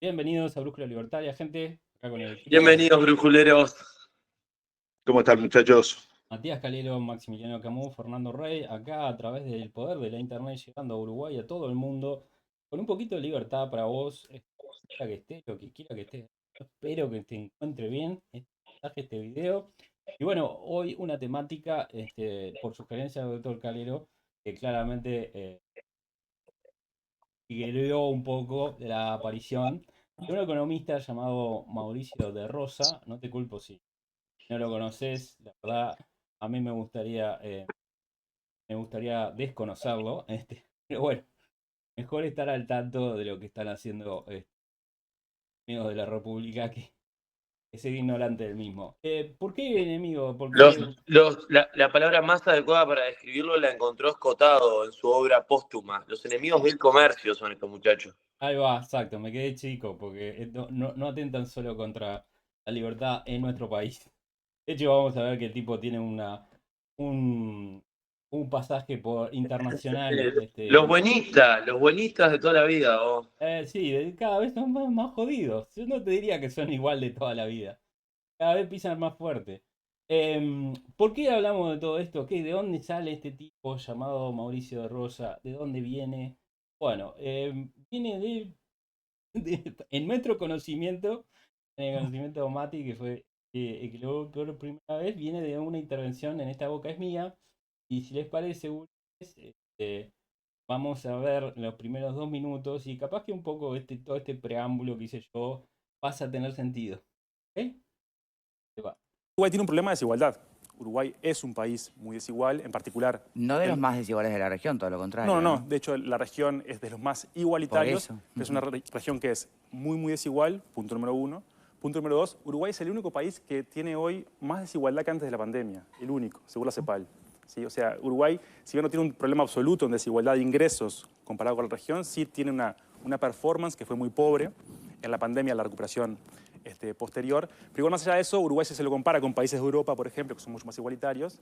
Bienvenidos a Brújula Libertaria, gente. Acá con el equipo Bienvenidos, brujuleros. ¿Cómo están, muchachos? Matías Calero, Maximiliano Camus, Fernando Rey, acá a través del poder de la internet, llegando a Uruguay, a todo el mundo, con un poquito de libertad para vos, quiera que estés, lo que quiera que estés. Espero que te encuentre bien este mensaje, este video. Y bueno, hoy una temática, por sugerencia del doctor Calero, que claramente siguió un poco de la aparición de un economista llamado Mauricio de Rosa. No te culpo si no lo conoces, la verdad, a mí me gustaría desconocerlo, pero bueno, mejor estar al tanto de lo que están haciendo amigos de la República que ser ignorante del mismo. ¿Por qué enemigo? Porque La palabra más adecuada para describirlo la encontró Escotado en su obra póstuma. Los enemigos del comercio son estos muchachos. ahí va, exacto, me quedé chico, porque no atentan solo contra la libertad en nuestro país. De hecho, vamos a ver que el tipo tiene un, un pasaje por internacional. Los buenistas de toda la vida. Sí, cada vez son más jodidos. Yo no te diría que son igual de toda la vida. Cada vez pisan más fuerte. ¿Por qué hablamos de todo esto? ¿De dónde sale este tipo llamado Mauricio de Rosa? ¿De dónde viene? Bueno, viene en nuestro conocimiento, en el conocimiento de Mati, que fue el que lo vio por primera vez, viene de una intervención en Esta Boca es Mía. Y si les parece, vamos a ver los primeros 2 minutos y capaz que un poco todo este preámbulo que hice yo pasa a tener sentido. ¿Ok? Se va. Uruguay tiene un problema de desigualdad. Uruguay es un país muy desigual, en particular... No de los más desiguales de la región, todo lo contrario. No. De hecho, la región es de los más igualitarios. Por eso. Es una región que es muy desigual, punto número 1. Punto número 2, Uruguay es el único país que tiene hoy más desigualdad que antes de la pandemia. El único, según la CEPAL. ¿Sí? O sea, Uruguay, si bien no tiene un problema absoluto en desigualdad de ingresos comparado con la región, sí tiene una performance que fue muy pobre en la pandemia, la recuperación posterior. Pero igual, más allá de eso, Uruguay, si se lo compara con países de Europa, por ejemplo, que son mucho más igualitarios,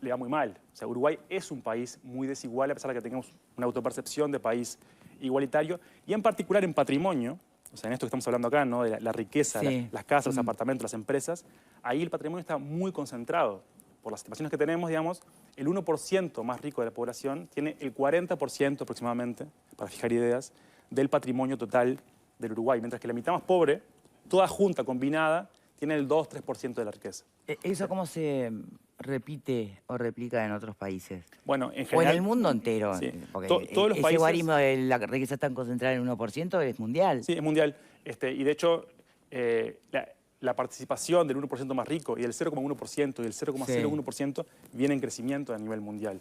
le va muy mal. O sea, Uruguay es un país muy desigual, a pesar de que tengamos una autopercepción de país igualitario, y en particular en patrimonio. O sea, en esto que estamos hablando acá, ¿no? De la riqueza, Sí. las casas, los apartamentos, las empresas, ahí el patrimonio está muy concentrado. Por las estimaciones que tenemos, digamos, el 1% más rico de la población tiene el 40% aproximadamente, para fijar ideas, del patrimonio total del Uruguay, mientras que la mitad más pobre, toda junta, combinada, tiene el 2-3% de la riqueza. ¿Eso cómo se repite o replica en otros países? Bueno, en O en general... el mundo entero. Sí. Porque Todos los ese países... guarismo de la riqueza tan concentrada en el 1% es mundial. Sí, es mundial. Y de hecho, la participación del 1% más rico y del 0,1% y del 0,01% viene en crecimiento a nivel mundial.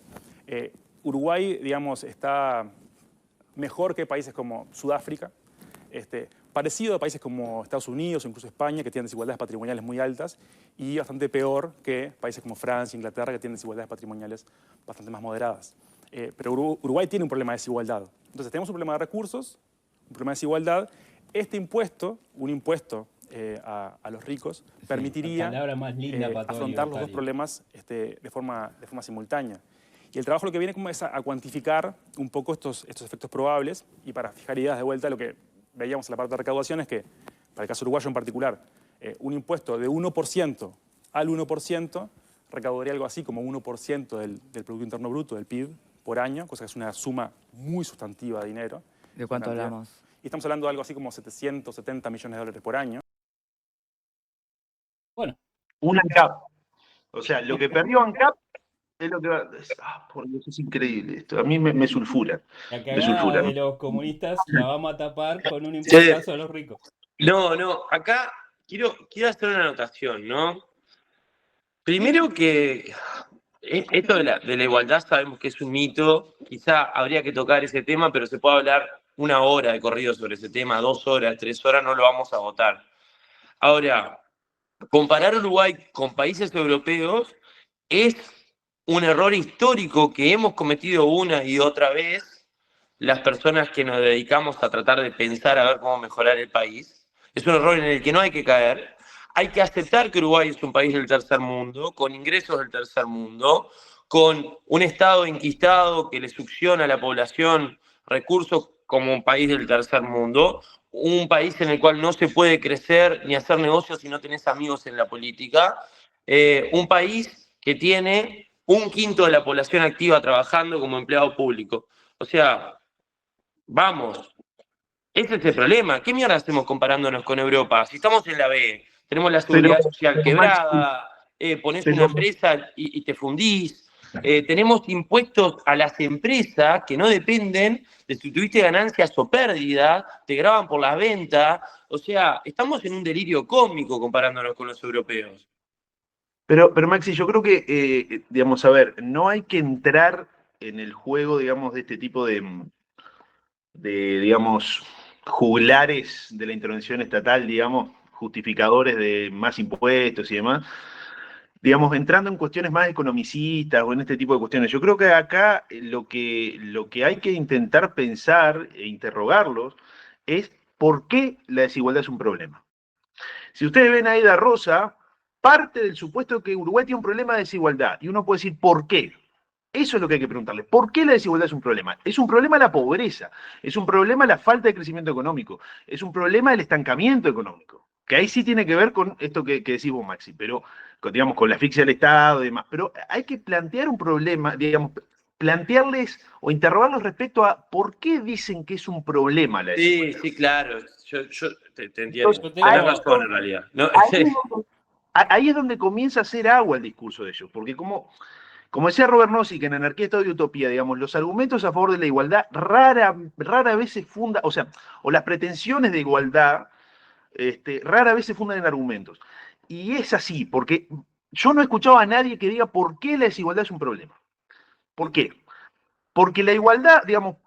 Uruguay, digamos, está mejor que países como Sudáfrica, parecido a países como Estados Unidos o incluso España, que tienen desigualdades patrimoniales muy altas, y bastante peor que países como Francia, Inglaterra, que tienen desigualdades patrimoniales bastante más moderadas. Pero Uruguay tiene un problema de desigualdad. Entonces tenemos un problema de recursos, un problema de desigualdad. Este impuesto, un impuesto a los ricos, permitiría Más linda para todo afrontar los dos problemas de forma simultánea. Y el trabajo lo que viene como es a cuantificar un poco estos efectos probables, y para fijar ideas de vuelta, lo que veíamos en la parte de recaudación es que, para el caso uruguayo en particular, un impuesto de 1% al 1% recaudaría algo así como 1% del Producto Interno Bruto, del PIB, por año, cosa que es una suma muy sustantiva de dinero. ¿De cuánto hablamos? Y estamos hablando de algo así como 770 millones de dólares por año. Bueno. Un ANCAP. O sea, lo que perdió ANCAP es lo que va... por Dios, es increíble esto. A mí me sulfura. La cagada de los comunistas la vamos a tapar con un Sí. impuestazo a los ricos. No, acá quiero hacer una anotación, ¿no? Primero que esto de la igualdad sabemos que es un mito, quizá habría que tocar ese tema, pero se puede hablar 1 hora de corrido sobre ese tema, 2 horas, 3 horas, no lo vamos a votar. Ahora, comparar Uruguay con países europeos es un error histórico que hemos cometido una y otra vez las personas que nos dedicamos a tratar de pensar a ver cómo mejorar el país. Es un error en el que no hay que caer. Hay que aceptar que Uruguay es un país del tercer mundo, con ingresos del tercer mundo, con un Estado enquistado que le succiona a la población recursos como un país del tercer mundo. un país en el cual no se puede crecer ni hacer negocios si no tenés amigos en la política, un país que tiene 1/5 de la población activa trabajando como empleado público. O sea, vamos, ese es el problema. ¿Qué mierda hacemos comparándonos con Europa? Si estamos en la B, tenemos la seguridad social quebrada, ponés una empresa y te fundís, tenemos impuestos a las empresas que no dependen de si tuviste ganancias o pérdidas, te graban por las ventas. O sea, estamos en un delirio cósmico comparándonos con los europeos. Pero Maxi, yo creo que, digamos, a ver, no hay que entrar en el juego, digamos, de este tipo de digamos, juglares de la intervención estatal, digamos, justificadores de más impuestos y demás, digamos, entrando en cuestiones más economicistas o en este tipo de cuestiones. Yo creo que acá lo que hay que intentar pensar e interrogarlos es por qué la desigualdad es un problema. Si ustedes ven a Aida Rosa, parte del supuesto que Uruguay tiene un problema de desigualdad, y uno puede decir, ¿por qué? Eso es lo que hay que preguntarle. ¿Por qué la desigualdad es un problema? Es un problema la pobreza, es un problema la falta de crecimiento económico, es un problema el estancamiento económico, que ahí sí tiene que ver con esto que decís vos, Maxi, pero digamos, con la asfixia del Estado y demás. Pero hay que plantear un problema, digamos, plantearles o interrogarlos respecto a por qué dicen que es un problema la desigualdad. Sí, claro, yo te entiendo. Entonces, Tenés razón en realidad. No, ahí es donde comienza a hacer agua el discurso de ellos, porque como decía Robert Nozick en Anarquía, Estado y Utopía, digamos, los argumentos a favor de la igualdad rara vez se fundan, o las pretensiones de igualdad, rara vez se fundan en argumentos. Y es así, porque yo no he escuchado a nadie que diga por qué la desigualdad es un problema. ¿Por qué? Porque la igualdad, digamos,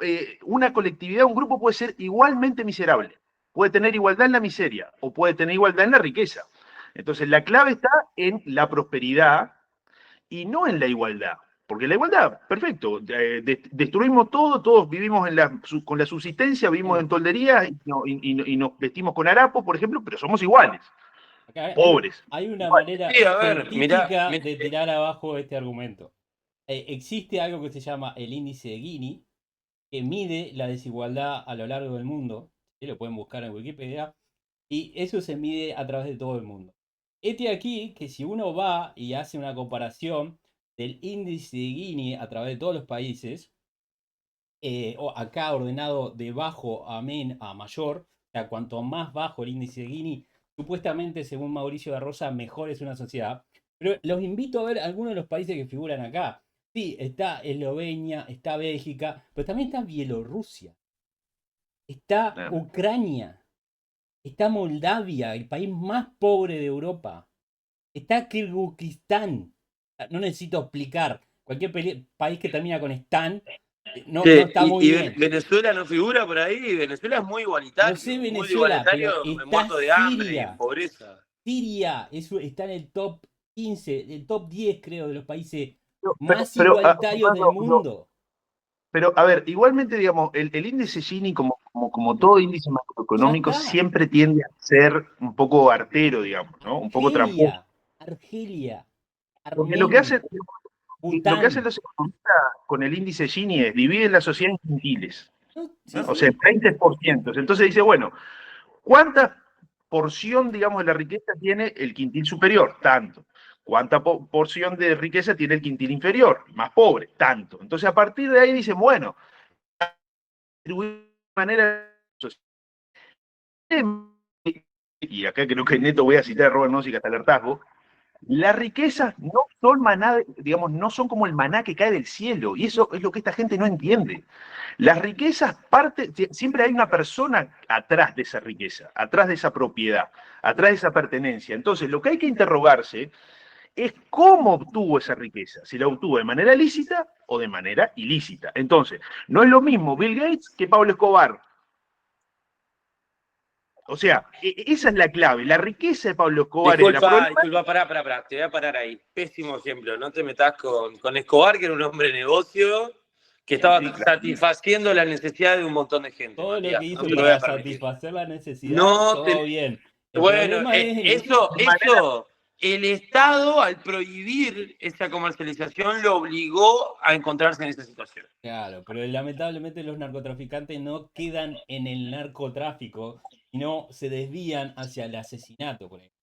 una colectividad, un grupo puede ser igualmente miserable. Puede tener igualdad en la miseria o puede tener igualdad en la riqueza. Entonces, la clave está en la prosperidad y no en la igualdad. Porque la igualdad, perfecto, destruimos todo, todos vivimos con la subsistencia, vivimos en tolderías y nos vestimos con harapos, por ejemplo, pero somos iguales, acá pobres. hay una manera Sí, a ver, científica mirá. de tirar abajo este argumento. Existe algo que se llama el índice de Gini, que mide la desigualdad a lo largo del mundo. ¿Sí? Lo pueden buscar en Wikipedia. Y eso se mide a través de todo el mundo. Aquí que si uno va y hace una comparación del índice de Gini a través de todos los países, acá ordenado de bajo a mayor, o sea, cuanto más bajo el índice de Gini, supuestamente, según Mauricio da Rosa, mejor es una sociedad. Pero los invito a ver algunos de los países que figuran acá. Sí, está Eslovenia, está Bélgica, pero también está Bielorrusia, está Ucrania, está Moldavia, el país más pobre de Europa, está Kirguistán. No necesito explicar, cualquier país que termina con Stan no está muy bien. ¿Venezuela no figura por ahí? Venezuela es muy igualitario. No sé Venezuela, pero está muerto de hambre y Siria. en pobreza. Siria está en el top 15, el top 10 creo de los países más igualitarios del mundo. Pero, a ver, igualmente, digamos, el índice Gini, como todo índice macroeconómico, siempre tiende a ser un poco artero, digamos, ¿no? Un poco tramposo. Argelia. Porque lo que hacen los economistas con el índice Gini es dividen la sociedad en quintiles. O sea, en 20%. Entonces dice, bueno, ¿cuánta porción, digamos, de la riqueza tiene el quintil superior? Tanto. ¿Cuánta porción de riqueza tiene el quintil inferior? Más pobre, tanto. Entonces, a partir de ahí dicen, bueno, de manera. Y acá creo que neto voy a citar a Robert Nozick hasta el hartazgo. Las riquezas no son maná, digamos, no son como el maná que cae del cielo, y eso es lo que esta gente no entiende. Las riquezas siempre hay una persona atrás de esa riqueza, atrás de esa propiedad, atrás de esa pertenencia. Entonces, lo que hay que interrogarse es cómo obtuvo esa riqueza, si la obtuvo de manera lícita o de manera ilícita. Entonces, no es lo mismo Bill Gates que Pablo Escobar. O sea, esa es la clave. La riqueza de Pablo Escobar es la problema. Disculpa, pará. Te voy a parar ahí. Pésimo ejemplo. No te metas con Escobar, que era un hombre de negocio, que estaba satisfaciendo la necesidad de un montón de gente. Todo lo que hizo para satisfacer la necesidad, todo bien. Bueno, eso el Estado, al prohibir esa comercialización, lo obligó a encontrarse en esa situación. Claro, pero lamentablemente los narcotraficantes no quedan en el narcotráfico, sino se desvían hacia el asesinato, por ejemplo.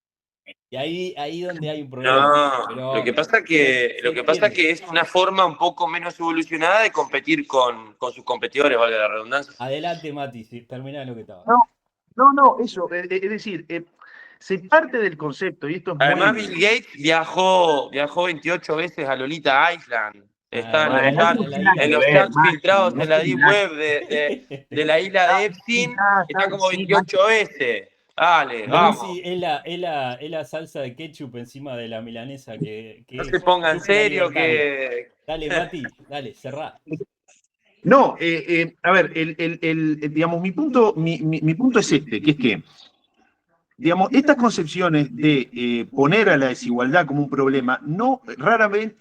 Y ahí donde hay un problema. No, Pero lo que pasa pierde. que es una forma un poco menos evolucionada de competir con sus competidores, valga la redundancia. Adelante, Mati, si termina lo que estaba. No, eso, es decir, se parte del concepto, y esto es Además, muy... Bill Gates viajó 28 veces a Lolita Island. Está Bueno, en los chats filtrados en la Deep Web de la isla de Epstein, está como 28 veces. Dale, Pero vamos. sí, es la salsa de ketchup encima de la milanesa que No se ponga en brújula serio libertaria. que... Dale, Mati, dale, cerrá. No, a ver, digamos, mi punto es este, que es que, digamos, estas concepciones de poner a la desigualdad como un problema rara vez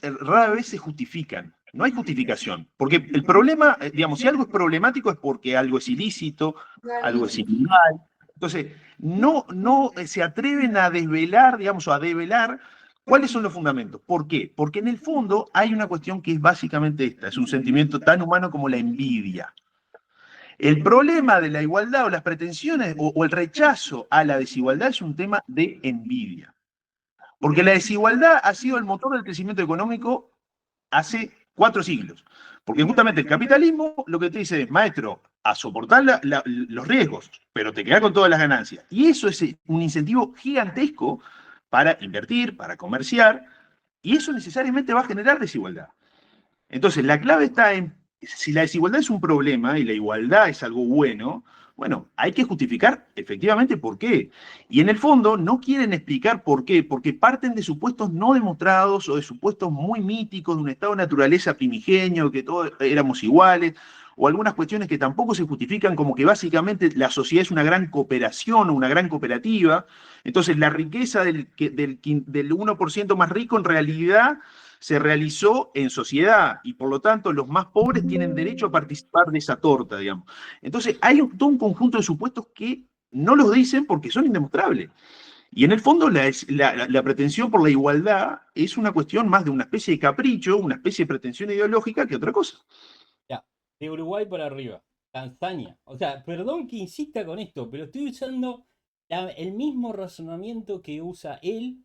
se justifican. No hay justificación. Porque el problema, digamos, si algo es problemático es porque algo es ilícito, algo es ilegal. Entonces, no se atreven a desvelar, digamos, o a develar cuáles son los fundamentos. ¿Por qué? Porque en el fondo hay una cuestión que es básicamente esta, es un sentimiento tan humano como la envidia. El problema de la igualdad o las pretensiones o el rechazo a la desigualdad es un tema de envidia. Porque la desigualdad ha sido el motor del crecimiento económico hace 4 siglos. Porque justamente el capitalismo lo que te dice es, maestro, a soportar los riesgos, pero te quedás con todas las ganancias. Y eso es un incentivo gigantesco para invertir, para comerciar, y eso necesariamente va a generar desigualdad. Entonces, la clave está en, si la desigualdad es un problema y la igualdad es algo bueno, bueno, hay que justificar efectivamente por qué. Y en el fondo no quieren explicar por qué, porque parten de supuestos no demostrados o de supuestos muy míticos, de un estado de naturaleza primigenio, que todos éramos iguales, o algunas cuestiones que tampoco se justifican, como que básicamente la sociedad es una gran cooperación o una gran cooperativa. Entonces, la riqueza del 1% más rico en realidad se realizó en sociedad y por lo tanto los más pobres tienen derecho a participar de esa torta, digamos. Entonces hay todo un conjunto de supuestos que no los dicen porque son indemostrables. Y en el fondo la pretensión por la igualdad es una cuestión más de una especie de capricho, una especie de pretensión ideológica que otra cosa. Ya, de Uruguay para arriba, Tanzania. O sea, perdón que insista con esto, pero estoy usando el mismo razonamiento que usa él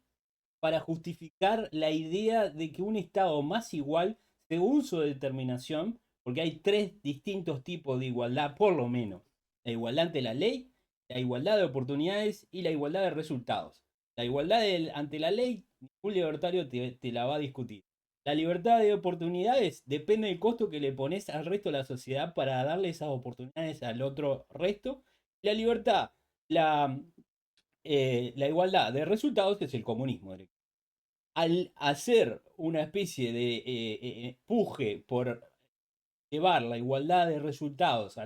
para justificar la idea de que un Estado más igual, según su determinación, porque hay 3 distintos tipos de igualdad, por lo menos. La igualdad ante la ley, la igualdad de oportunidades y la igualdad de resultados. La igualdad ante la ley, ningún libertario te la va a discutir. La libertad de oportunidades depende del costo que le pones al resto de la sociedad para darle esas oportunidades al otro resto. La libertad, la igualdad de resultados es el comunismo. Al hacer una especie de empuje por llevar la igualdad de resultados a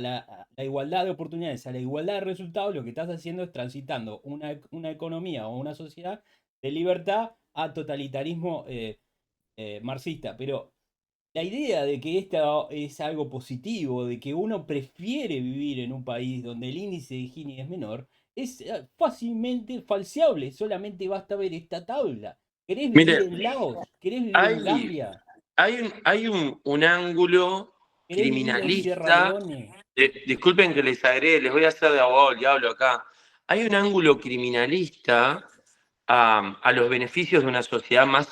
la igualdad de oportunidades, a la igualdad de resultados, lo que estás haciendo es transitando una economía o una sociedad de libertad a totalitarismo marxista. Pero la idea de que esto es algo positivo, de que uno prefiere vivir en un país donde el índice de Gini es menor, es fácilmente falseable. Solamente basta ver esta tabla. ¿Querés vivir Mire, en Laos? ¿Querés vivir en Gambia? hay un ángulo ¿Querés vivir en Sierra criminalista. Leone? Disculpen que les agregue, les voy a hacer de abogado del diablo acá. Hay un ángulo criminalista a los beneficios de una sociedad más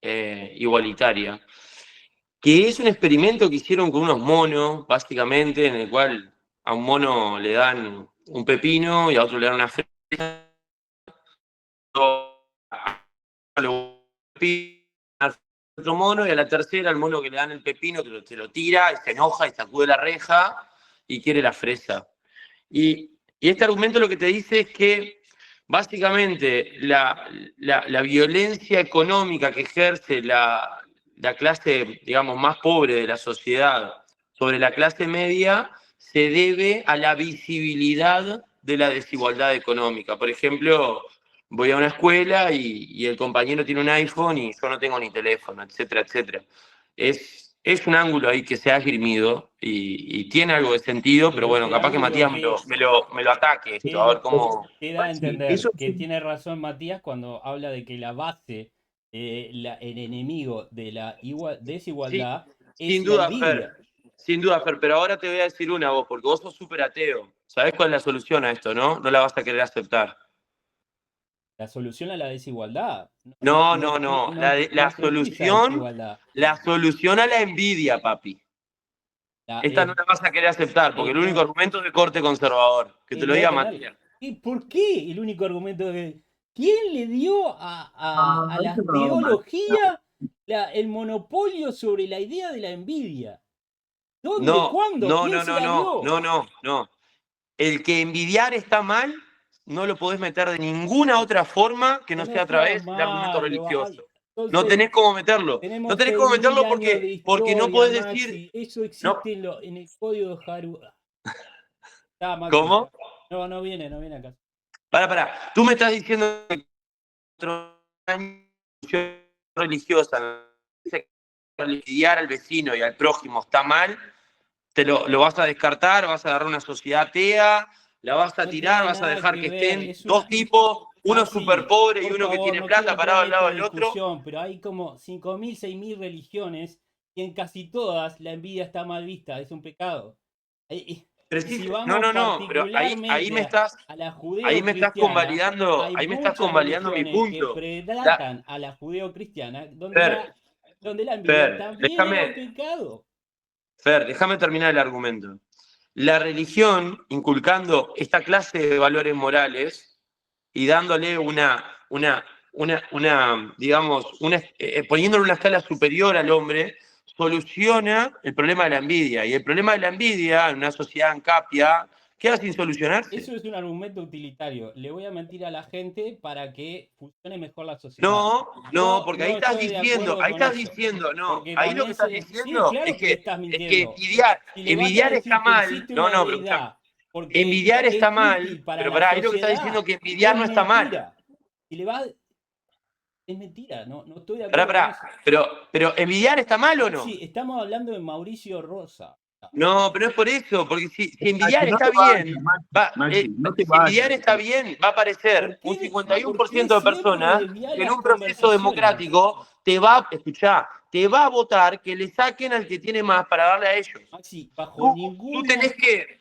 igualitaria, que es un experimento que hicieron con unos monos, básicamente, en el cual a un mono le dan un pepino y a otro le dan una fresa. Otro mono y a la tercera el mono que le dan el pepino te lo tira y se enoja y sacude la reja y quiere la fresa. Y este argumento lo que te dice es que básicamente la violencia económica que ejerce la clase, digamos, más pobre de la sociedad sobre la clase media se debe a la visibilidad de la desigualdad económica. Por ejemplo, voy a una escuela y el compañero tiene un iPhone y yo no tengo ni teléfono, etcétera, etcétera. Es es un ángulo ahí que se ha esgrimido y tiene algo de sentido, pero bueno, ese capaz que ángulo Matías que, me lo ataque esto, a ver cómo... que da a Maxi, entender eso que tiene razón Matías cuando habla de que la base, el enemigo de la Sí, desigualdad es sin la duda, envidia. Fer, pero ahora te voy a decir una vos, porque vos sos súper ateo. ¿Sabés cuál es la solución a esto, no? No la vas a querer aceptar. La solución a la desigualdad No, no, no. no precisa desigualdad. La solución a la envidia, papi. La- Esta no es, la vas a querer aceptar, porque el único no, argumento es de corte conservador. Que te lo no diga tener. Matías. ¿Y por qué el único argumento de quién le dio a eso la no, Maxi, no. teología el monopolio sobre la idea de la envidia? ¿Dónde? No, ¿Cuándo? no, ¿Quién no, se no, la no, dio? no, no, no. El que envidiar está mal, no lo podés meter de ninguna otra forma que no Que no sea a sea través del argumento malo. Ay, religioso. No entonces, tenés cómo meterlo. No tenemos tenés cómo 6.000 meterlo años de porque no historia, podés decir. Maxi. Eso No, existe en el código de Haru. Está, Maxi. ¿cómo? No, no viene acá. Para. Tú me estás diciendo que otro año religiosa, envidiar al vecino y al prójimo está mal, lo vas a descartar, vas a agarrar una sociedad atea, la vas a No tirar, tiene vas a nada dejar que que ver. estén Es dos una. tipos, uno súper Maxi, pobre y por uno que favor, tiene no quiero plata entrar parado en al lado esta del otro. discusión, pero hay como 5.000, 6.000 religiones y en casi todas la envidia está mal vista, es un pecado. Y si No, vamos no, no, pero ahí particularmente a la ahí me estás judeocristiana, convalidando, hay ahí me estás muchas convalidando mi religiones que punto. La- predatan a la judeocristiana Fer, donde la envidia Fer, también es un pecado. déjame terminar el argumento. La religión, inculcando esta clase de valores morales y dándole digamos, poniéndole una escala superior al hombre, soluciona el problema de la envidia. Y el problema de la envidia en una sociedad ancapia queda sin solucionarse. Eso es un argumento utilitario. Le voy a mentir a la gente para que funcione mejor la sociedad. No, Yo porque no estoy de acuerdo con eso. no, Porque ahí lo que también estás sí, diciendo claro que le estás es que mintiendo. Si le vas a envidiar está decir que mal, existe no, una no, pero escuchame, deidad porque envidiar está es mal, útil para pero la pará, ahí lo que estás diciendo sociedad, es que envidiar es no está mal. mentira. Si le vas, es mentira, no estoy de Pará, acuerdo con eso. pero ¿envidiar está mal o no? Maxi, estamos hablando de Mauricio Rosa. No, pero es por eso, porque si envidiar Maxi, no está te vayas, bien, Maxi, no te si envidiar vayas. está bien, va a aparecer un ¿Por qué 51% de siempre personas desvías que en las un proceso conversaciones? democrático te va a votar que le saquen al que tiene más para darle a ellos. Maxi, bajo Tú tenés ninguna que...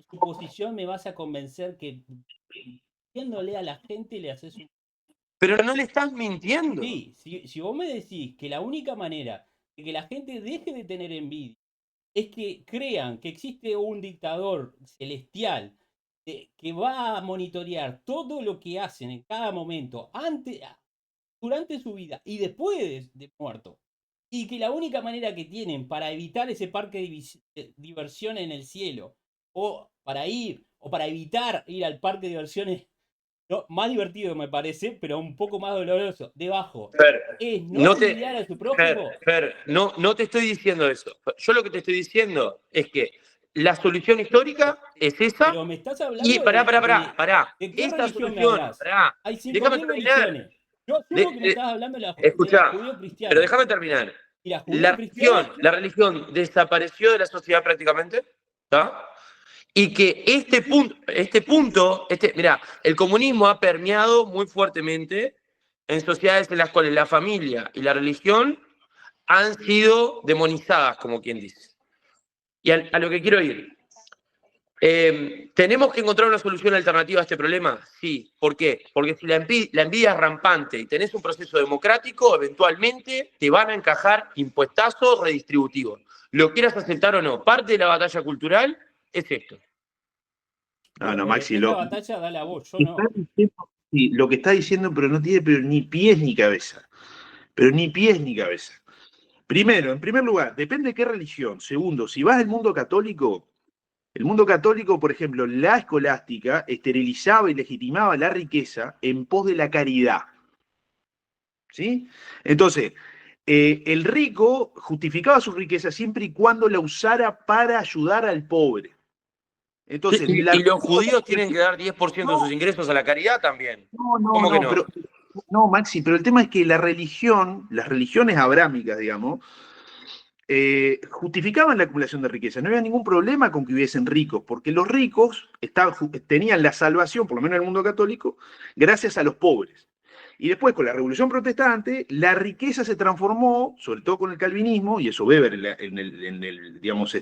suposición me vas a convencer que diciéndole a la gente le haces un... Pero no le estás mintiendo. Sí, si vos me decís que la única manera de que la gente deje de tener envidia es que crean que existe un dictador celestial que va a monitorear todo lo que hacen en cada momento, durante su vida y después de muerto, y que la única manera que tienen para evitar ese parque de diversión en el cielo, o para evitar ir al parque de diversiones más divertido me parece, pero un poco más doloroso, debajo, es no envidiar a su prójimo. No te estoy diciendo eso. Yo lo que te estoy diciendo es que la solución histórica es esa. Pero me estás Y hablando pará. ¿de qué Esta religión me solución, hablas? pará. Hay Déjame 5.000 terminar. religiones. Yo asumo que me estás hablando de la Escuchá, pero judío-cristiana. déjame terminar. Y la judío-cristiana... La religión desapareció de la sociedad prácticamente, ¿está? Y que mira, el comunismo ha permeado muy fuertemente en sociedades en las cuales la familia y la religión han sido demonizadas, como quien dice. Y a lo que quiero ir. ¿Tenemos que encontrar una solución alternativa a este problema? Sí. ¿Por qué? Porque si la envidia es rampante y tenés un proceso democrático, eventualmente te van a encajar impuestazos redistributivos. Lo quieras aceptar o no, parte de la batalla cultural es esto. No, Maxi, esta batalla dale a vos, yo no. Sí, lo que está diciendo, pero no tiene ni pies ni cabeza. Pero ni pies ni cabeza. Primero, en primer lugar, depende de qué religión. Segundo, si vas al mundo católico, por ejemplo, la escolástica esterilizaba y legitimaba la riqueza en pos de la caridad. ¿Sí? Entonces, el rico justificaba su riqueza siempre y cuando la usara para ayudar al pobre. Entonces, y los judíos tienen que dar 10% de sus ingresos a la caridad también. ¿Cómo que no? Pero, no, Maxi, pero el tema es que las religiones abrámicas, digamos, justificaban la acumulación de riqueza. No había ningún problema con que hubiesen ricos, porque los ricos tenían la salvación, por lo menos en el mundo católico, gracias a los pobres. Y después, con la Revolución Protestante, la riqueza se transformó, sobre todo con el calvinismo, y eso Weber digamos,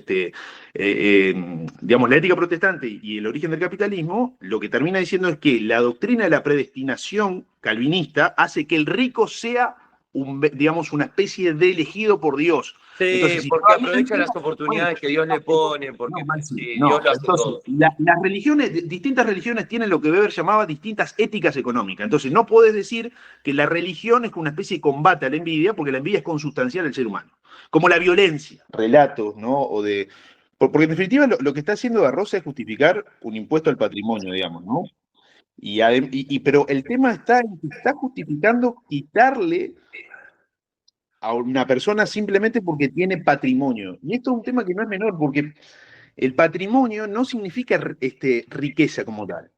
la ética protestante y el origen del capitalismo, lo que termina diciendo es que la doctrina de la predestinación calvinista hace que el rico sea, digamos, una especie de elegido por Dios. Sí, Entonces, porque aprovecha las oportunidades que Dios le pone, porque sí, Dios lo hace todo. Las religiones, distintas religiones tienen lo que Weber llamaba distintas éticas económicas. Entonces, no podés decir que la religión es una especie de combate a la envidia, porque la envidia es consubstancial al ser humano. Como la violencia. Relatos, ¿no? Porque en definitiva lo que está haciendo Barroso es justificar un impuesto al patrimonio, digamos, ¿no? Pero el tema está en que está justificando quitarle a una persona simplemente porque tiene patrimonio. Y esto es un tema que no es menor, porque el patrimonio no significa riqueza como tal.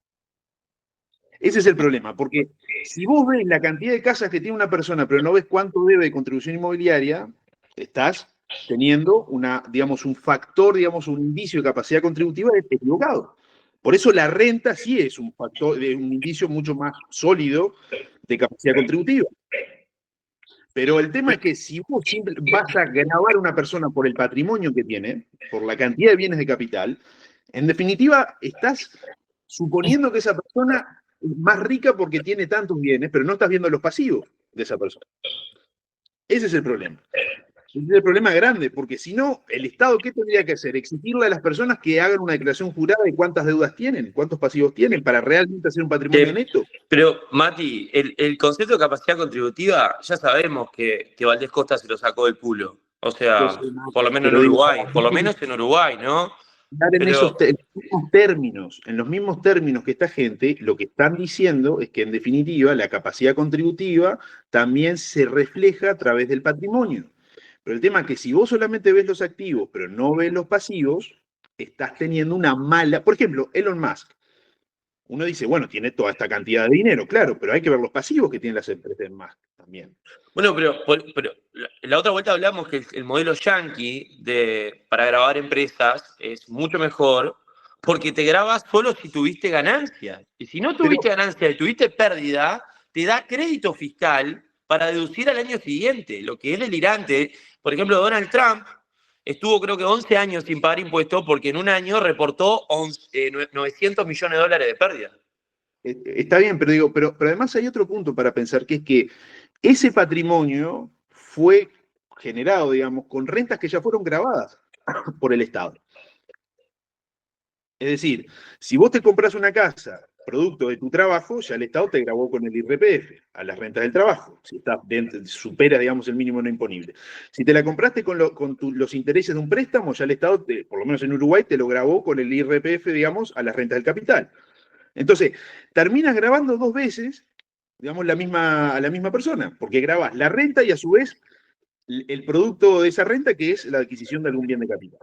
Ese es el problema, porque si vos ves la cantidad de casas que tiene una persona, pero no ves cuánto debe de contribución inmobiliaria, estás teniendo digamos, un factor, digamos, un indicio de capacidad contributiva equivocado. Por eso la renta sí es un factor, un indicio mucho más sólido de capacidad contributiva. Pero el tema es que si vos vas a gravar a una persona por el patrimonio que tiene, por la cantidad de bienes de capital, en definitiva estás suponiendo que esa persona es más rica porque tiene tantos bienes, pero no estás viendo los pasivos de esa persona. Ese es el problema. Ese es el problema grande, porque si no, el Estado, ¿qué tendría que hacer? Exigirle a las personas que hagan una declaración jurada de cuántas deudas tienen, cuántos pasivos tienen, para realmente hacer un patrimonio neto. Pero, Mati, el concepto de capacidad contributiva, ya sabemos que Valdés Costa se lo sacó del culo. O sea, por lo menos en Uruguay, por lo menos en Uruguay, ¿no? En los mismos términos que esta gente, lo que están diciendo es que en definitiva la capacidad contributiva también se refleja a través del patrimonio. Pero el tema es que si vos solamente ves los activos, pero no ves los pasivos, estás teniendo una mala... Por ejemplo, Elon Musk. Uno dice, bueno, tiene toda esta cantidad de dinero, claro, pero hay que ver los pasivos que tienen las empresas de Musk también. Bueno, pero la otra vuelta hablamos que el modelo yankee para grabar empresas es mucho mejor porque te grabas solo si tuviste ganancias. Y si no tuviste ganancias y tuviste pérdida, te da crédito fiscal para deducir al año siguiente, lo que es delirante. Por ejemplo, Donald Trump estuvo creo que 11 años sin pagar impuestos porque en un año reportó 900 millones de dólares de pérdida. Está bien, pero además hay otro punto para pensar, que es que ese patrimonio fue generado, digamos, con rentas que ya fueron grabadas por el Estado. Es decir, si vos te compras una casa producto de tu trabajo, ya el Estado te grabó con el IRPF a las rentas del trabajo, si supera, digamos, el mínimo no imponible. Si te la compraste con los intereses de un préstamo, ya el Estado, por lo menos en Uruguay, te lo grabó con el IRPF, digamos, a las rentas del capital. Entonces, terminas grabando dos veces, digamos, a la misma persona, porque grabas la renta y a su vez el producto de esa renta, que es la adquisición de algún bien de capital.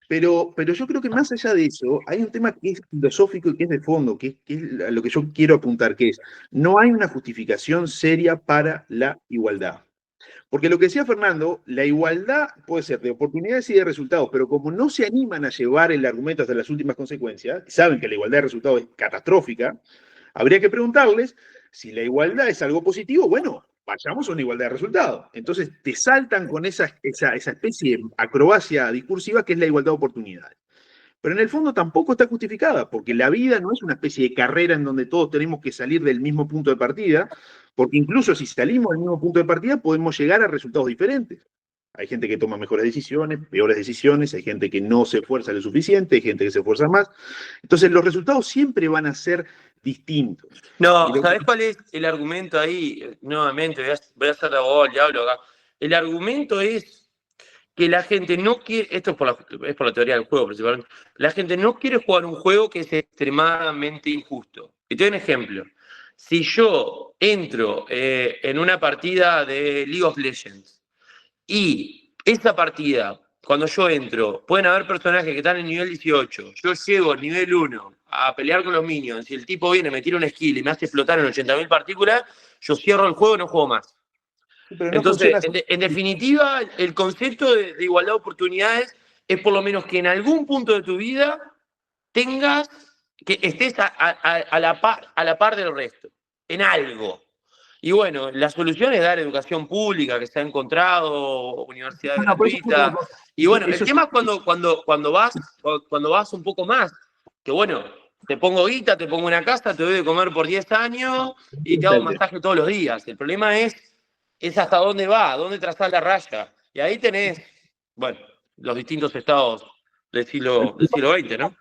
Pero yo creo que más allá de eso, hay un tema que es filosófico y que es de fondo, que es a lo que yo quiero apuntar, que es, no hay una justificación seria para la igualdad. Porque lo que decía Fernando, la igualdad puede ser de oportunidades y de resultados, pero como no se animan a llevar el argumento hasta las últimas consecuencias, saben que la igualdad de resultados es catastrófica, habría que preguntarles si la igualdad es algo positivo. Bueno, vayamos a una igualdad de resultados. Entonces te saltan con esa especie de acrobacia discursiva que es la igualdad de oportunidades. Pero en el fondo tampoco está justificada, porque la vida no es una especie de carrera en donde todos tenemos que salir del mismo punto de partida, porque incluso si salimos del mismo punto de partida podemos llegar a resultados diferentes. Hay gente que toma mejores decisiones, peores decisiones, hay gente que no se esfuerza lo suficiente, hay gente que se esfuerza más. Entonces los resultados siempre van a ser distintos. No, ¿sabés cuál es el argumento ahí? Nuevamente, voy a hacer de abogado al diablo acá. El argumento es que la gente no quiere, esto es por la teoría del juego principalmente, la gente no quiere jugar un juego que es extremadamente injusto. Y te doy un ejemplo. Si yo entro en una partida de League of Legends y esa partida, cuando yo entro, pueden haber personajes que están en nivel 18, yo llego al nivel 1 a pelear con los minions y el tipo viene, me tira una skill y me hace explotar en 80.000 partículas, yo cierro el juego y no juego más. Pero no Entonces, funciona así. en definitiva, el concepto de igualdad de oportunidades es por lo menos que en algún punto de tu vida tengas, que estés a la par del resto, en algo. Y bueno, la solución es dar educación pública, que se ha encontrado, universidades No, por eso es otra gratuitas. cosa. Y bueno, el Eso tema es cuando vas un poco más, que bueno, te pongo guita, te pongo una casa, te doy de comer por 10 años y te hago masaje todos los días. El problema es hasta dónde va, dónde trazás la raya. Y ahí tenés, bueno, los distintos estados del siglo XX, ¿no?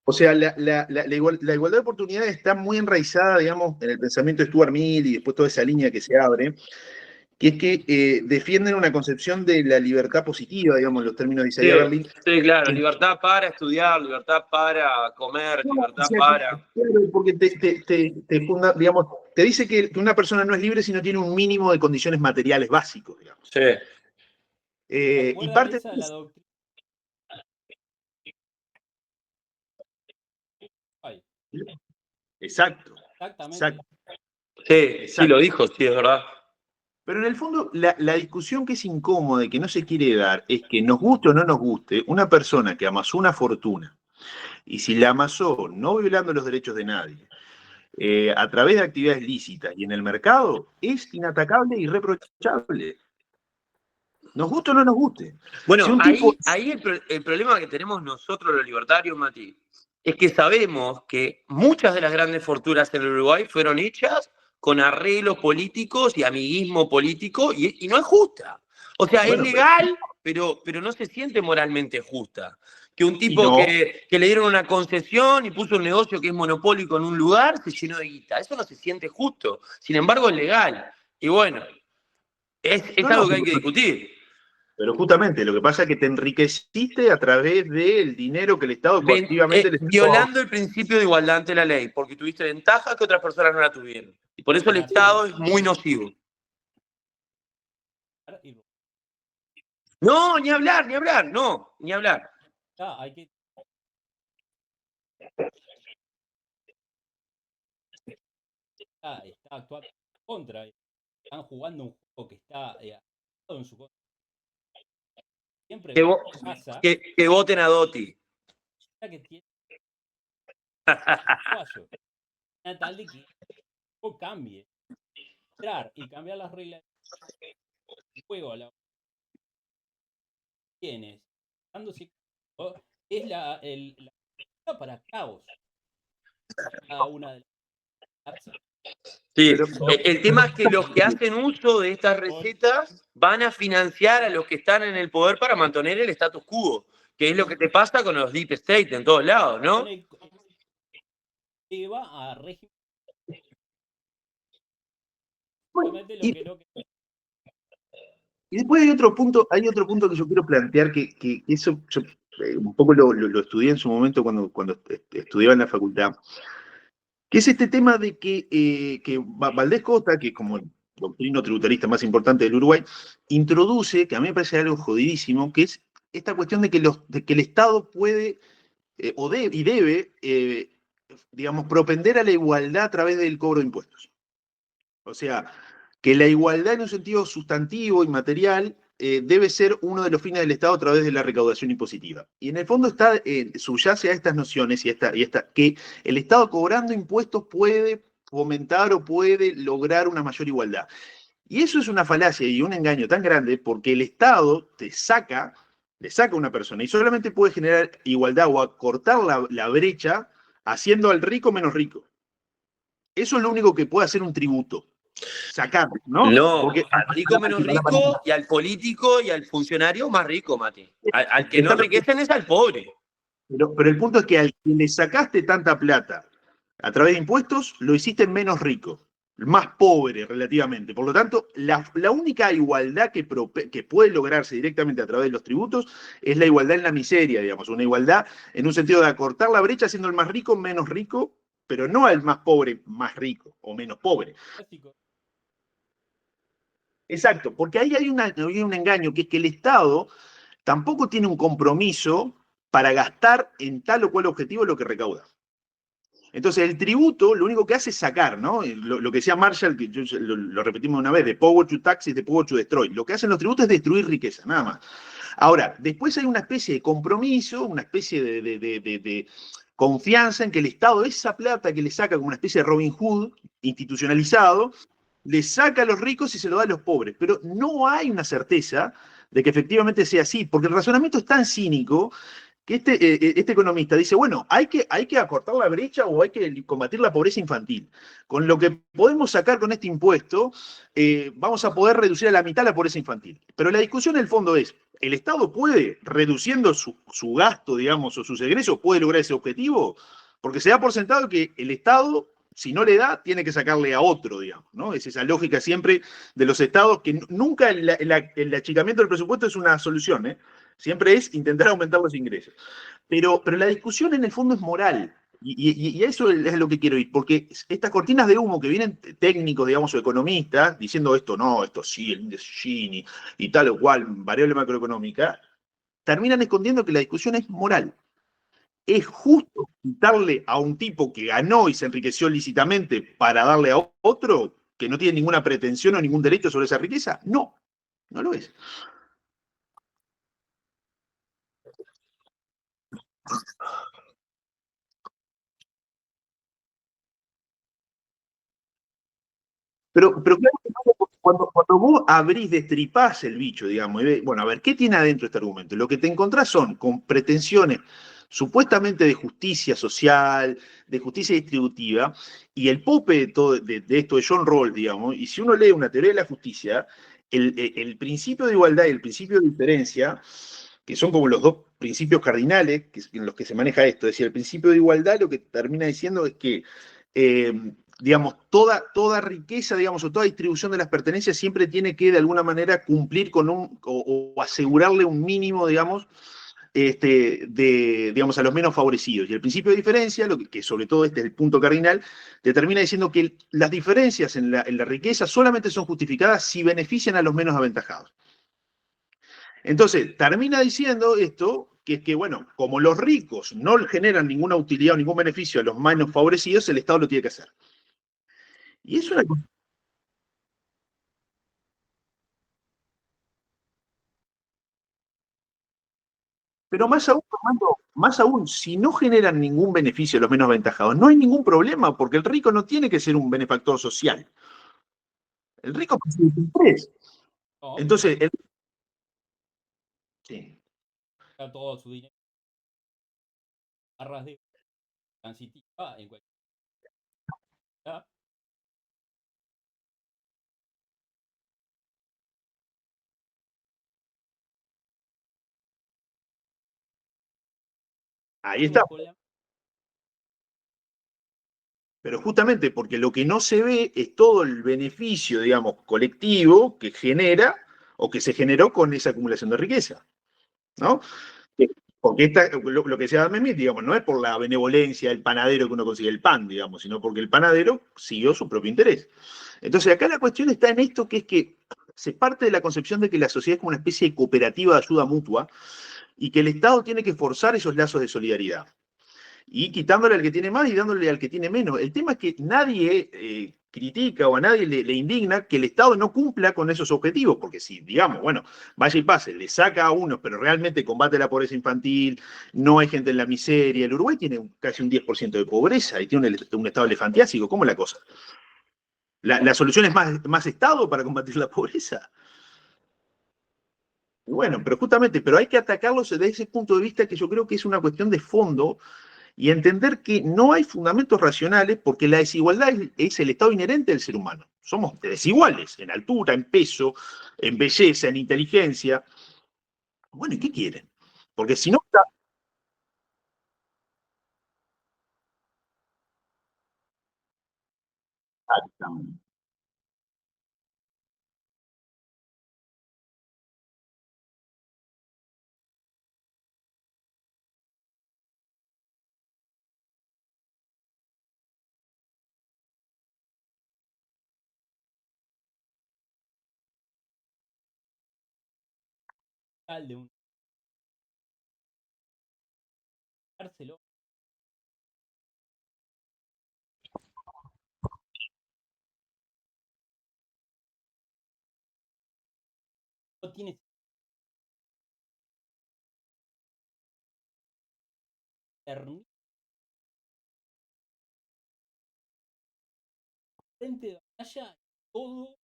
O sea, la igualdad de oportunidades está muy enraizada, digamos, en el pensamiento de Stuart Mill y después toda esa línea que se abre, que es que defienden una concepción de la libertad positiva, digamos, en los términos de Sí, Isaiah Berlin. sí, claro, libertad para estudiar, libertad para comer, No, o libertad sea, para... claro, porque digamos, te dice que una persona no es libre si no tiene un mínimo de condiciones materiales básicos, digamos. Sí. ¿Se Y acuerdan parte esa de la doctrina? Ay, exacto, exactamente. exacto, Sí, sí lo exacto. dijo, sí, es verdad. Pero en el fondo, la discusión que es incómoda y que no se quiere dar es que nos guste o no nos guste, una persona que amasó una fortuna, y si la amasó no violando los derechos de nadie, a través de actividades lícitas y en el mercado, es inatacable e irreprochable. Nos guste o no nos guste. Si Bueno, un tipo... ahí el problema que tenemos nosotros los libertarios, Mati, es que sabemos que muchas de las grandes fortunas en el Uruguay fueron hechas con arreglos políticos y amiguismo político y no es justa. O sea, es Bueno, legal, pero no se siente moralmente justa. Que un y tipo no, que le dieron una concesión y puso un negocio que es monopólico en un lugar, se llenó de guita. Eso no se siente justo. Sin embargo, es legal. Y bueno, es no, no, algo que hay que discutir. pero justamente lo que pasa es que te enriqueciste a través del dinero que el Estado coactivamente le sacó. Violando el principio de igualdad ante la ley, porque tuviste ventaja que otras personas no la tuvieron. Y por eso el Estado es muy nocivo. No, ni hablar, no, ni hablar. Hay que está actuando en contra. Están jugando un juego que está en su contra. Siempre Que, pasa que voten a Dotti. que tiene fallo. Tal de que o cambie. Entrar y cambiar las reglas del juego a la tienes dándose es la para caos cada una de las apps. Sí, Pero, el tema es que los que hacen uso de estas recetas van a financiar a los que están en el poder para mantener el status quo, que es lo que te pasa con los deep state en todos lados, ¿no? Lleva a régimen bueno, lo y, que no. y después hay otro punto que yo quiero plantear, que eso yo, un poco lo estudié en su momento cuando estudiaba en la facultad, que es este tema de que Valdés Costa, que es como el doctrino tributarista más importante del Uruguay, introduce, que a mí me parece algo jodidísimo, que es esta cuestión de que el Estado puede y debe, digamos, propender a la igualdad a través del cobro de impuestos. O sea, que la igualdad en un sentido sustantivo y material debe ser uno de los fines del Estado a través de la recaudación impositiva. Y en el fondo subyace a estas nociones que el Estado cobrando impuestos puede fomentar o puede lograr una mayor igualdad. Y eso es una falacia y un engaño tan grande porque el Estado le saca a una persona y solamente puede generar igualdad o acortar la brecha haciendo al rico menos rico. Eso es lo único que puede hacer un tributo. Sacar, ¿no? No, Porque al rico menos rico y al político y al funcionario más rico, Mati. Al que no enriquecen es al pobre. pero el punto es que al que le sacaste tanta plata a través de impuestos, lo hiciste menos rico, más pobre relativamente. Por lo tanto, la única igualdad que puede lograrse directamente a través de los tributos es la igualdad en la miseria, digamos, una igualdad en un sentido de acortar la brecha haciendo el más rico menos rico, pero no al más pobre más rico o menos pobre. Exacto, porque ahí hay un engaño, que es que el Estado tampoco tiene un compromiso para gastar en tal o cual objetivo lo que recauda. Entonces, el tributo lo único que hace es sacar, ¿no? Lo que decía Marshall, que lo repetimos una vez, de power to tax y de power to destroy. Lo que hacen los tributos es destruir riqueza, nada más. Ahora, después hay una especie de compromiso, una especie de confianza en que el Estado esa plata que le saca como una especie de Robin Hood institucionalizado, le saca a los ricos y se lo da a los pobres. Pero no hay una certeza de que efectivamente sea así, porque el razonamiento es tan cínico que este economista dice, bueno, hay que acortar la brecha o hay que combatir la pobreza infantil. Con lo que podemos sacar con este impuesto, vamos a poder reducir a la mitad la pobreza infantil. Pero la discusión en el fondo es, ¿el Estado puede, reduciendo su gasto, digamos, o sus egresos, puede lograr ese objetivo? Porque se da por sentado que el Estado, si no le da, tiene que sacarle a otro, digamos, ¿no? Es esa lógica siempre de los estados que nunca el achicamiento del presupuesto es una solución, ¿eh? Siempre es intentar aumentar los ingresos. Pero la discusión en el fondo es moral. Y a eso es lo que quiero ir, porque estas cortinas de humo que vienen técnicos, digamos, o economistas, diciendo esto no, esto sí, el índice Gini y tal o cual, variable macroeconómica, terminan escondiendo que la discusión es moral. ¿Es justo quitarle a un tipo que ganó y se enriqueció lícitamente para darle a otro que no tiene ninguna pretensión o ningún derecho sobre esa riqueza? No, no lo es. Pero claro que no, porque cuando vos abrís, destripás el bicho, digamos, y bueno, a ver, ¿qué tiene adentro este argumento? Lo que te encontrás son con pretensiones supuestamente de justicia social, de justicia distributiva, y el pope de, todo, de esto de John Rawls, digamos, y si uno lee una teoría de la justicia, el principio de igualdad y el principio de diferencia, que son como los dos principios cardinales en los que se maneja esto, es decir, el principio de igualdad lo que termina diciendo es que digamos, toda riqueza, digamos, o toda distribución de las pertenencias siempre tiene que, de alguna manera, cumplir con o asegurarle un mínimo, digamos, digamos, a los menos favorecidos. Y el principio de diferencia, que sobre todo este es el punto cardinal, te termina diciendo que las diferencias en la riqueza solamente son justificadas si benefician a los menos aventajados. Entonces, termina diciendo esto, que es que, bueno, como los ricos no generan ninguna utilidad o ningún beneficio a los menos favorecidos, el Estado lo tiene que hacer. Y es una cosa. Pero más aún, si no generan ningún beneficio a los menos aventajados, no hay ningún problema, porque el rico no tiene que ser un benefactor social. El rico percibe un interés. No, Entonces, sí. está todo su dinero barras de transitiva en cualquier ciudad. Ahí está. Tengo con la Pero justamente porque lo que no se ve es todo el beneficio, digamos, colectivo que genera o que se generó con esa acumulación de riqueza, ¿no? Porque lo que decía Adam Smith, digamos, no es por la benevolencia del panadero que uno consigue el pan, digamos, sino porque el panadero siguió su propio interés. Entonces, acá la cuestión está en esto, que es que se parte de la concepción de que la sociedad es como una especie de cooperativa de ayuda mutua y que el Estado tiene que forzar esos lazos de solidaridad y quitándole al que tiene más y dándole al que tiene menos. El tema es que nadie critica o a nadie le indigna que el Estado no cumpla con esos objetivos, porque si, digamos, bueno, vaya y pase, le saca a unos, pero realmente combate la pobreza infantil, no hay gente en la miseria. El Uruguay tiene casi un 10% de pobreza y tiene un Estado elefantiásico. ¿Cómo es la cosa? ¿La solución es más Estado para combatir la pobreza? Bueno, pero justamente, pero hay que atacarlos desde ese punto de vista que yo creo que es una cuestión de fondo y entender que no hay fundamentos racionales porque la desigualdad es el estado inherente del ser humano. Somos desiguales en altura, en peso, en belleza, en inteligencia. Bueno, ¿y qué quieren? Porque si no, de un dárselo no tiene frente de batalla, todo,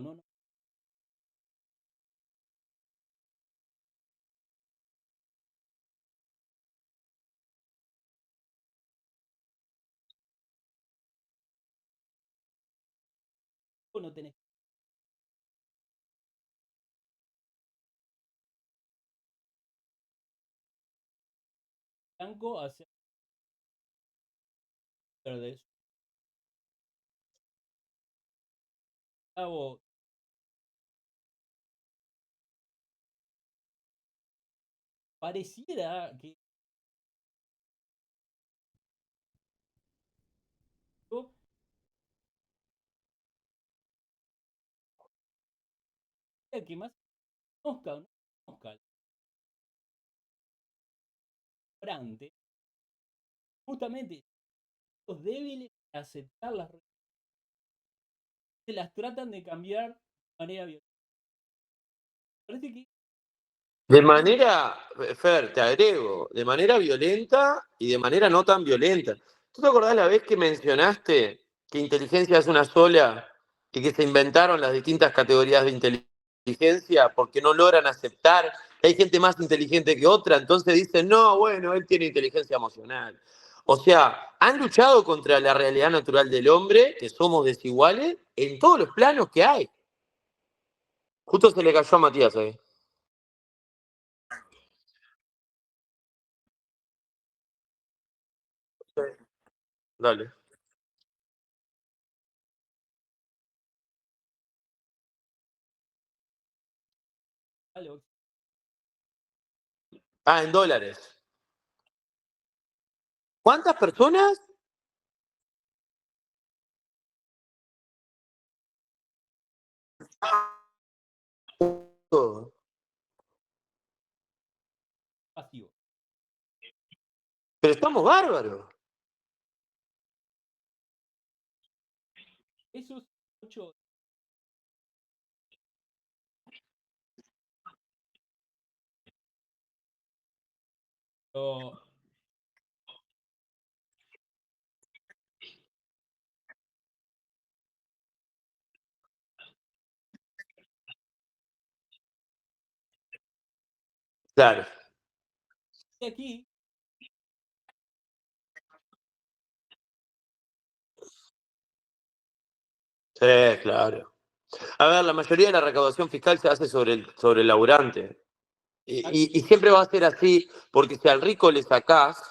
no. No tenés blanco hacia verde. Hago pareciera que yo que más conozca o no conozca grande, justamente los débiles para aceptar las reglas, se las tratan de cambiar de manera violenta. Parece que De manera, Fer, te agrego, de manera violenta y de manera no tan violenta. ¿Tú te acordás la vez que mencionaste que inteligencia es una sola y que se inventaron las distintas categorías de inteligencia porque no logran aceptar que hay gente más inteligente que otra? Entonces dicen, no, bueno, él tiene inteligencia emocional. O sea, han luchado contra la realidad natural del hombre, que somos desiguales, en todos los planos que hay. Justo se le cayó a Matías ahí. Dale. Alex, Ah, en dólares. ¿Cuántas personas? Pero pasivo. estamos bárbaros. Esos 8, pero Claro. aquí Sí, claro. A ver, la mayoría de la recaudación fiscal se hace sobre el laburante. Y siempre va a ser así, porque si al rico le sacás,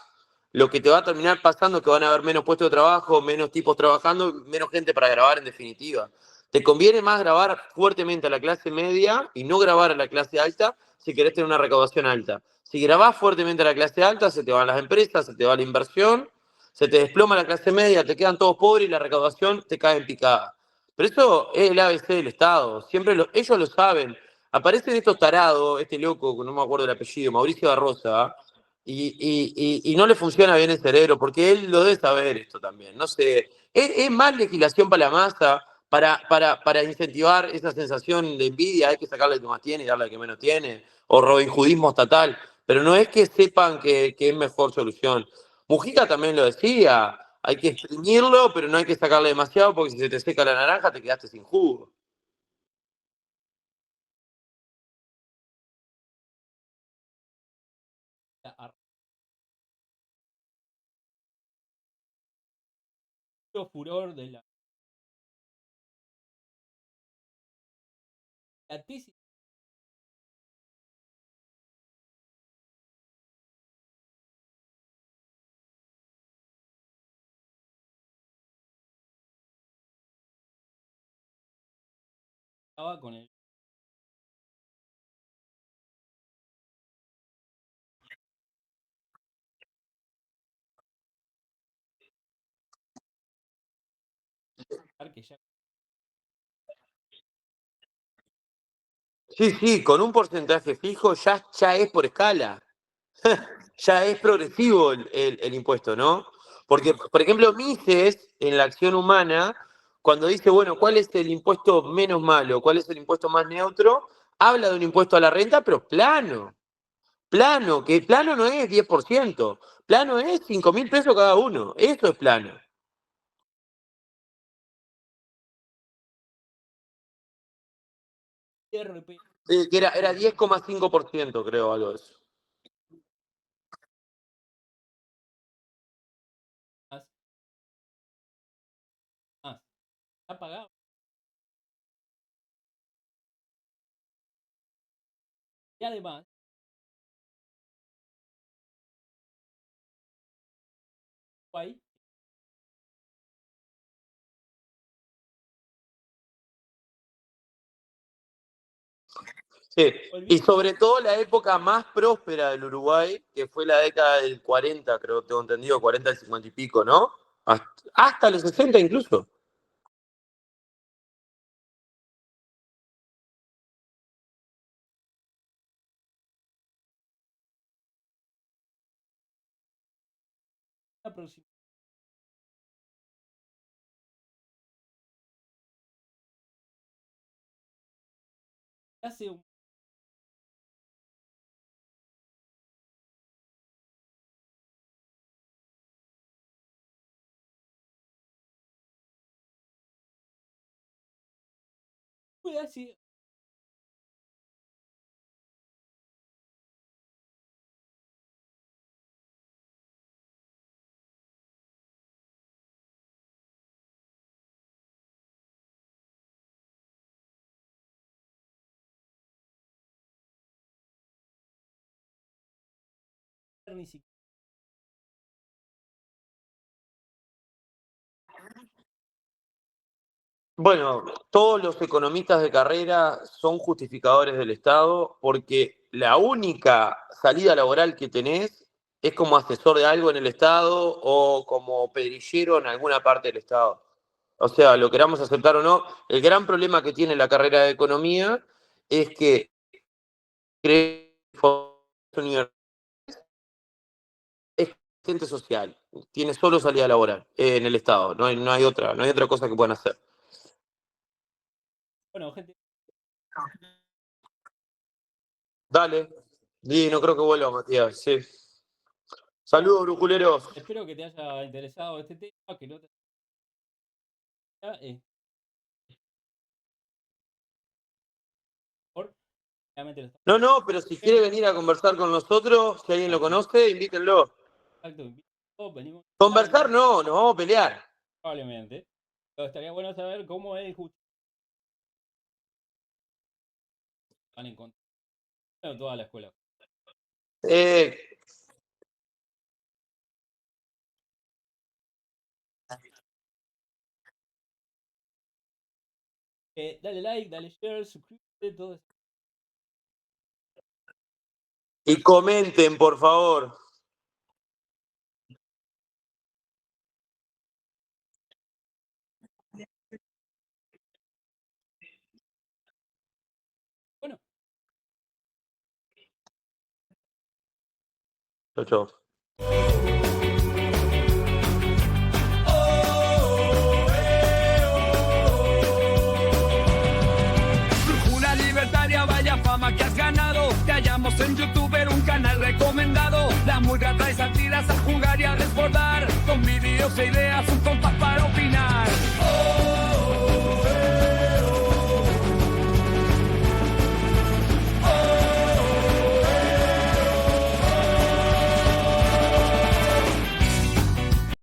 lo que te va a terminar pasando es que van a haber menos puestos de trabajo, menos tipos trabajando, menos gente para grabar en definitiva. Te conviene más grabar fuertemente a la clase media y no grabar a la clase alta si querés tener una recaudación alta. Si grabás fuertemente a la clase alta, se te van las empresas, se te va la inversión, se te desploma la clase media, te quedan todos pobres y la recaudación te cae en picada. Pero eso es el ABC del Estado, siempre ellos lo saben. Aparecen estos tarados, este loco, que no me acuerdo el apellido, Mauricio Barrosa, y no le funciona bien el cerebro, porque él lo debe saber esto también. No sé, es más legislación para la masa, para incentivar esa sensación de envidia, hay que sacarle al que más tiene y darle al que menos tiene, o robinjudismo estatal, pero no es que sepan que es mejor solución. Mujica también lo decía, hay que exprimirlo, pero no hay que sacarle demasiado, porque si se te seca la naranja te quedaste sin jugo. furor de la tesis estaba con el que ya Sí, sí, con un porcentaje fijo ya es por escala, ya es progresivo el impuesto, ¿no? Porque, por ejemplo, Mises, en la acción humana, cuando dice, bueno, ¿cuál es el impuesto menos malo? ¿Cuál es el impuesto más neutro? habla de un impuesto a la renta, pero plano. Plano, que plano no es 10%, plano es 5.000 pesos cada uno. Eso es plano. Sí, que era 10,5%, creo, algo de eso. Está pagado. Y además, ahí Sí, y sobre todo la época más próspera del Uruguay, que fue la década del 40, creo, tengo entendido, 40 al 50 y pico, ¿no? Hasta los 60 incluso. hace un puede decir ni siquiera. Bueno, todos los economistas de carrera son justificadores del Estado porque la única salida laboral que tenés es como asesor de algo en el Estado o como pedrillero en alguna parte del Estado. O sea, lo queramos aceptar o no, el gran problema que tiene la carrera de economía es que es gente social, tiene solo salida laboral en el Estado, no hay otra cosa que puedan hacer. Bueno, gente. Dale. Sí, no creo que vuelva, Matías. Sí. Saludos, brujuleros. Espero que te haya interesado este tema, que no te... No, pero si quiere venir a conversar con nosotros, si alguien lo conoce, invítenlo. Exacto, venimos. Conversar no, nos vamos a pelear. Probablemente. Pero estaría bueno saber cómo es van a encontrar toda la escuela. Dale like, dale share, suscríbete, todo eso. Y comenten, por favor. Bueno. Chau, chau. Brújula libertaria, vaya fama que has ganado. Te hallamos en YouTube, un canal recomendado. La murga trae satiras a jugar y a desbordar. Con vídeos e ideas, un compás para